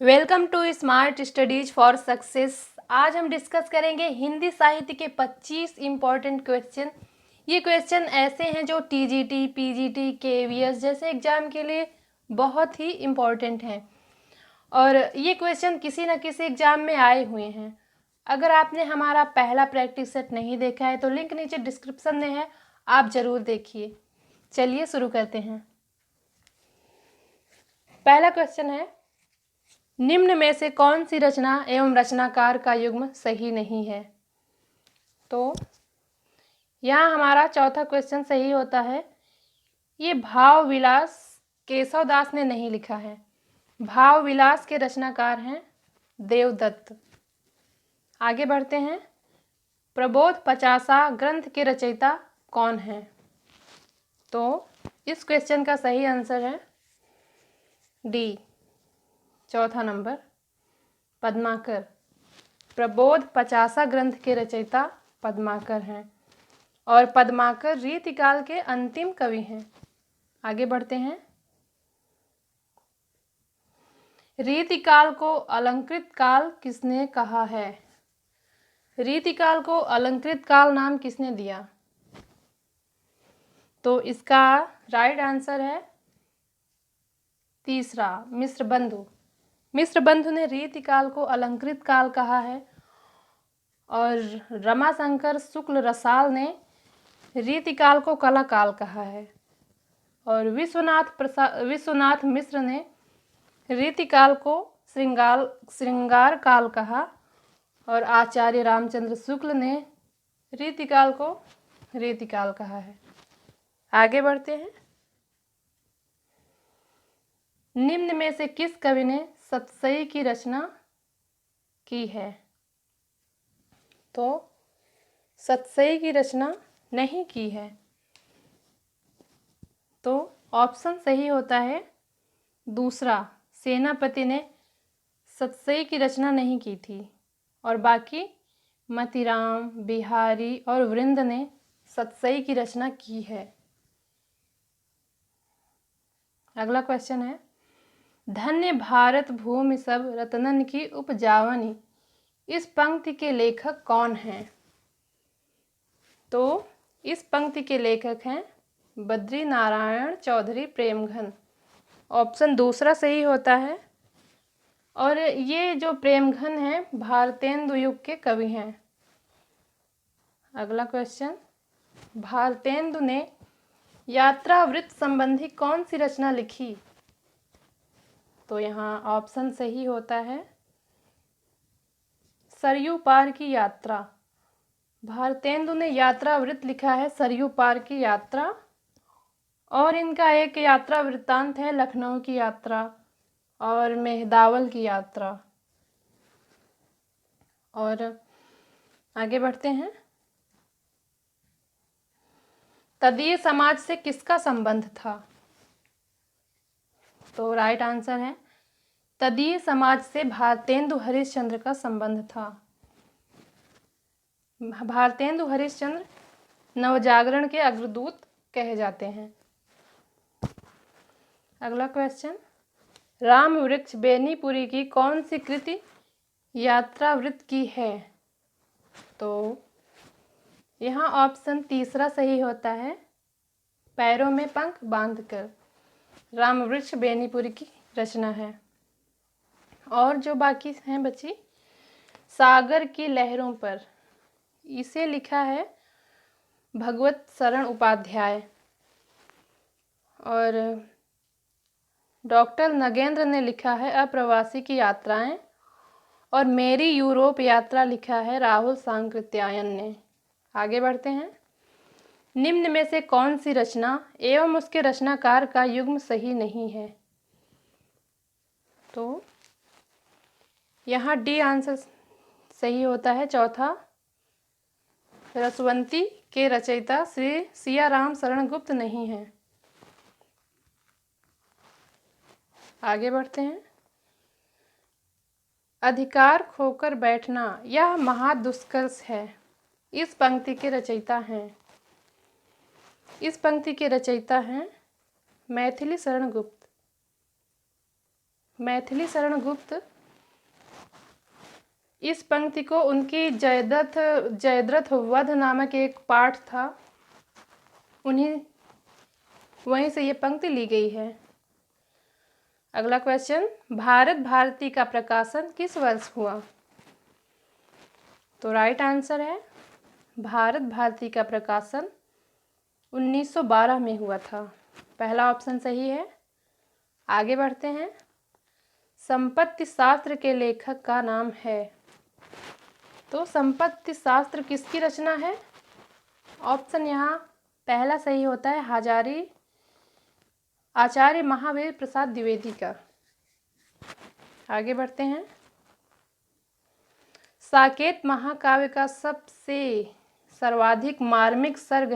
Welcome to smart studies for success. आज हम discuss करेंगे हिंदी साहित्य के 25 इम्पॉर्टेंट क्वेश्चन। ये क्वेश्चन ऐसे हैं जो टीजीटी, पीजीटी, केवीएस जैसे एग्जाम के लिए बहुत ही इम्पॉर्टेंट हैं और ये क्वेश्चन किसी न किसी एग्जाम में आए हुए हैं। अगर आपने हमारा पहला प्रैक्टिस सेट नहीं देखा है तो लिंक नीचे डिस्क्रिप्शन में है, आप ज़रूर देखिए। चलिए शुरू करते हैं। पहला क्वेश्चन है, निम्न में से कौन सी रचना एवं रचनाकार का युग्म सही नहीं है? तो यहाँ हमारा चौथा क्वेश्चन सही होता है। ये भाव विलास केशव दास ने नहीं लिखा है। भाव विलास के रचनाकार हैं देवदत्त। आगे बढ़ते हैं। प्रबोध पचासा ग्रंथ के रचयिता कौन है? तो इस क्वेश्चन का सही आंसर है डी, चौथा नंबर, पद्माकर। प्रबोध पचासा ग्रंथ के रचयिता पद्माकर हैं और पद्माकर रीतिकाल के अंतिम कवि हैं। आगे बढ़ते हैं। रीतिकाल को अलंकृत काल किसने कहा है? रीतिकाल को अलंकृत काल नाम किसने दिया? तो इसका राइट आंसर है तीसरा, मिश्रबंधु। मिश्रबंधु ने रीतिकाल को अलंकृत काल कहा है और रमाशंकर शुक्ल रसाल ने रीतिकाल को कला काल कहा है और विश्वनाथ मिश्र ने रीतिकाल को श्रृंगार काल कहा और आचार्य रामचंद्र शुक्ल ने रीतिकाल को रीतिकाल कहा है। आगे बढ़ते हैं। निम्न में से किस कवि ने सतसई की रचना की है? तो सतसई की रचना नहीं की है। तो ऑप्शन सही होता है दूसरा, सेनापति ने सतसई की रचना नहीं की थी और बाकी मतीराम, बिहारी और वृंद ने सतसई की रचना की है। अगला क्वेश्चन है, धन्य भारत भूमि सब रतनन की उपजावनी, इस पंक्ति के लेखक कौन हैं? तो इस पंक्ति के लेखक हैं बद्री नारायण चौधरी प्रेमघन। ऑप्शन दूसरा सही होता है और ये जो प्रेमघन हैं भारतेंदु युग के कवि हैं। अगला क्वेश्चन, भारतेंदु ने यात्रावृत्त संबंधी कौन सी रचना लिखी? तो यहाँ ऑप्शन सही होता है सरयू पार की यात्रा। भारतेंदु ने यात्रावृत्त लिखा है सरयू पार की यात्रा और इनका एक यात्रा वृत्तांत है लखनऊ की यात्रा और मेहदावल की यात्रा। और आगे बढ़ते हैं। तदीय समाज से किसका संबंध था? तो राइट आंसर है तदीय समाज से भारतेंदु हरिश्चंद्र का संबंध था। भारतेंदु हरिश्चंद्र नवजागरण के अग्रदूत कहे जाते हैं। अगला क्वेश्चन, राम वृक्ष बेनीपुरी की कौन सी कृति यात्रावृत्त की है? तो यहाँ ऑप्शन तीसरा सही होता है पैरों में पंख बांधकर, राम वृक्ष बेनीपुरी की रचना है। और जो बाकी हैं बची, सागर की लहरों पर, इसे लिखा है भगवत शरण उपाध्याय और डॉक्टर नगेंद्र ने लिखा है अप्रवासी की यात्राएं और मेरी यूरोप यात्रा लिखा है राहुल सांकृत्यायन ने। आगे बढ़ते हैं। निम्न में से कौन सी रचना एवं उसके रचनाकार का युग्म सही नहीं है? तो यहाँ डी आंसर सही होता है चौथा, रसवंती के रचयिता श्री सियाराम शरण गुप्त नहीं है। आगे बढ़ते हैं। अधिकार खोकर बैठना यह महादुष्कर्ष है, इस पंक्ति के रचयिता हैं, इस पंक्ति के रचयिता हैं मैथिली शरण गुप्त। मैथिली शरण गुप्त इस पंक्ति को उनकी जयद्रथ वध नामक एक पाठ था, वहीं से ये पंक्ति ली गई है। अगला क्वेश्चन, भारत भारती का प्रकाशन किस वर्ष हुआ? तो राइट आंसर है भारत भारती का प्रकाशन 1912 में हुआ था। पहला ऑप्शन सही है। आगे बढ़ते हैं। संपत्ति शास्त्र के लेखक का नाम है? तो संपत्ति शास्त्र किसकी रचना है? ऑप्शन यहाँ पहला सही होता है, आचार्य महावीर प्रसाद द्विवेदी का। आगे बढ़ते हैं। साकेत महाकाव्य का सबसे सर्वाधिक मार्मिक सर्ग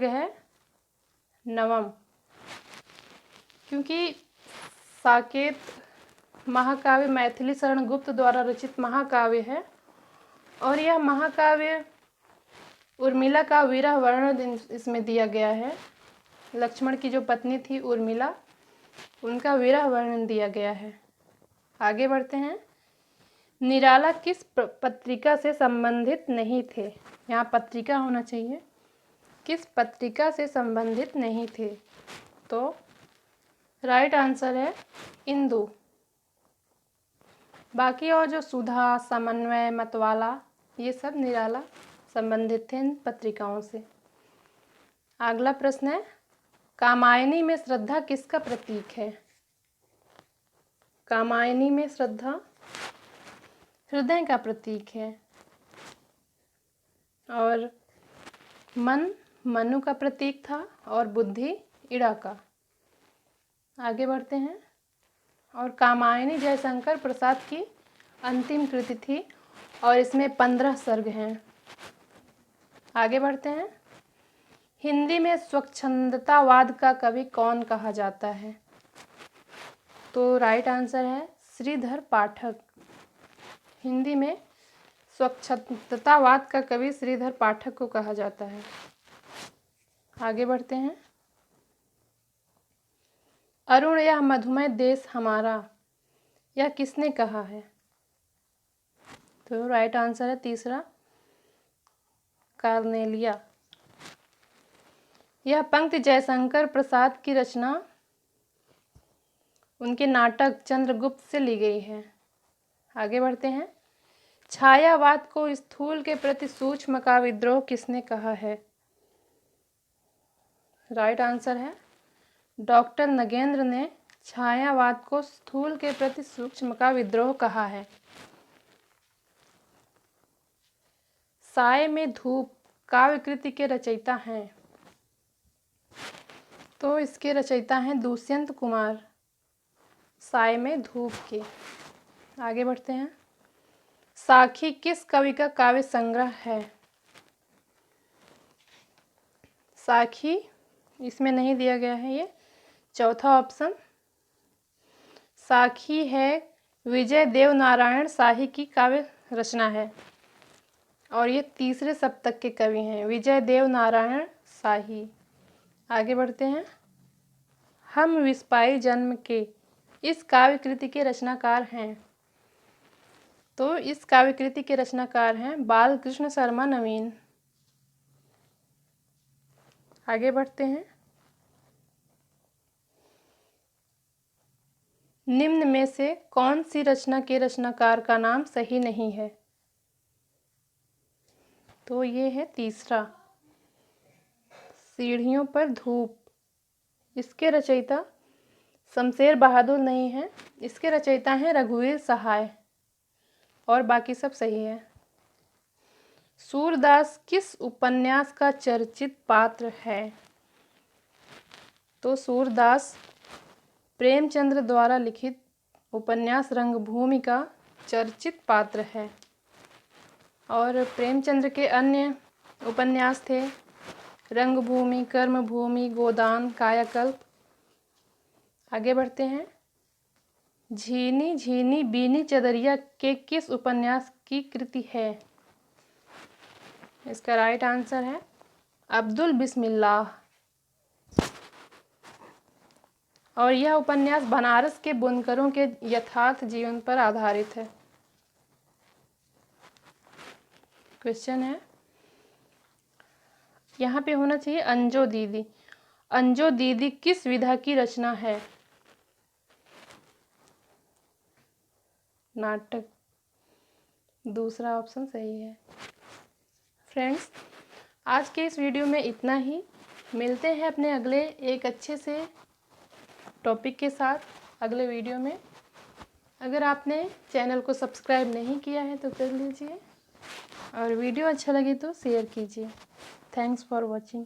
है नवम, क्योंकि साकेत महाकाव्य मैथिली शरण गुप्त द्वारा रचित महाकाव्य है और यह महाकाव्य उर्मिला का विरह वर्णन इसमें दिया गया है। लक्ष्मण की जो पत्नी थी उर्मिला, उनका विरह वर्णन दिया गया है। आगे बढ़ते हैं। निराला किस पत्रिका से संबंधित नहीं थे? यहाँ पत्रिका होना चाहिए। किस पत्रिका से संबंधित नहीं थे? तो राइट आंसर है इंदु। बाकी और जो सुधा, समन्वय, मतवाला, ये सब निराला संबंधित थे इन पत्रिकाओं से। अगला प्रश्न है, कामायनी में श्रद्धा किसका प्रतीक है? कामायनी में श्रद्धा हृदय का प्रतीक है और मन मनु का प्रतीक था और बुद्धि इड़ा का। आगे बढ़ते हैं। और कामायनी जयशंकर प्रसाद की अंतिम कृति थी और इसमें 15 सर्ग हैं। आगे बढ़ते हैं। हिंदी में स्वच्छंदतावाद का कवि कौन कहा जाता है? तो राइट आंसर है श्रीधर पाठक। हिंदी में स्वच्छंदतावाद का कवि श्रीधर पाठक को कहा जाता है। आगे बढ़ते हैं। अरुण यह मधुमय देश हमारा, यह किसने कहा है? तो राइट आंसर है तीसरा, कार्नेलिया। यह पंक्ति जयशंकर प्रसाद की रचना उनके नाटक चंद्रगुप्त से ली गई है। आगे बढ़ते हैं। छायावाद को स्थूल के प्रति सूक्ष्म का विद्रोह किसने कहा है? राइट आंसर है डॉक्टर नगेंद्र ने छायावाद को स्थूल के प्रति सूक्ष्म का विद्रोह कहा है। साय में धूप काव्य कृति के रचयिता हैं? तो इसके रचयिता हैं दुष्यंत कुमार, साय में धूप के। आगे बढ़ते हैं। साखी किस कवि का काव्य संग्रह है? साखी इसमें नहीं दिया गया है, ये चौथा ऑप्शन। साखी है विजय देव नारायण शाही की काव्य रचना है और ये तीसरे सप्तक के कवि हैं, विजय देव नारायण शाही। आगे बढ़ते हैं। हम विस्पाई जन्म के इस काव्य कृति के रचनाकार हैं? तो इस काव्य कृति के रचनाकार हैं बालकृष्ण शर्मा नवीन। आगे बढ़ते हैं। निम्न में से कौन सी रचना के रचनाकार का नाम सही नहीं है? तो ये है तीसरा, सीढ़ियों पर धूप। इसके रचयिता शमशेर बहादुर नहीं है, इसके रचयिता हैं रघुवीर सहाय और बाकी सब सही है। सूरदास किस उपन्यास का चर्चित पात्र है? तो सूरदास प्रेमचंद्र द्वारा लिखित उपन्यास रंगभूमि का चर्चित पात्र है और प्रेमचंद्र के अन्य उपन्यास थे रंगभूमि, कर्मभूमि, गोदान, कायाकल्प। आगे बढ़ते हैं। झीनी झीनी बीनी चदरिया के किस उपन्यास की कृति है? इसका राइट आंसर है अब्दुल बिस्मिल्लाह। और यह उपन्यास बनारस के बुनकरों के यथार्थ जीवन पर आधारित है। क्वेश्चन है, यहाँ पे होना चाहिए अंजो दीदी। अंजो दीदी किस विधा की रचना है? नाटक। दूसरा ऑप्शन सही है। फ्रेंड्स, आज के इस वीडियो में इतना ही। मिलते हैं अपने अगले एक अच्छे से टॉपिक के साथ अगले वीडियो में। अगर आपने चैनल को सब्सक्राइब नहीं किया है तो कर लीजिए और वीडियो अच्छा लगे तो शेयर कीजिए। Thanks for watching.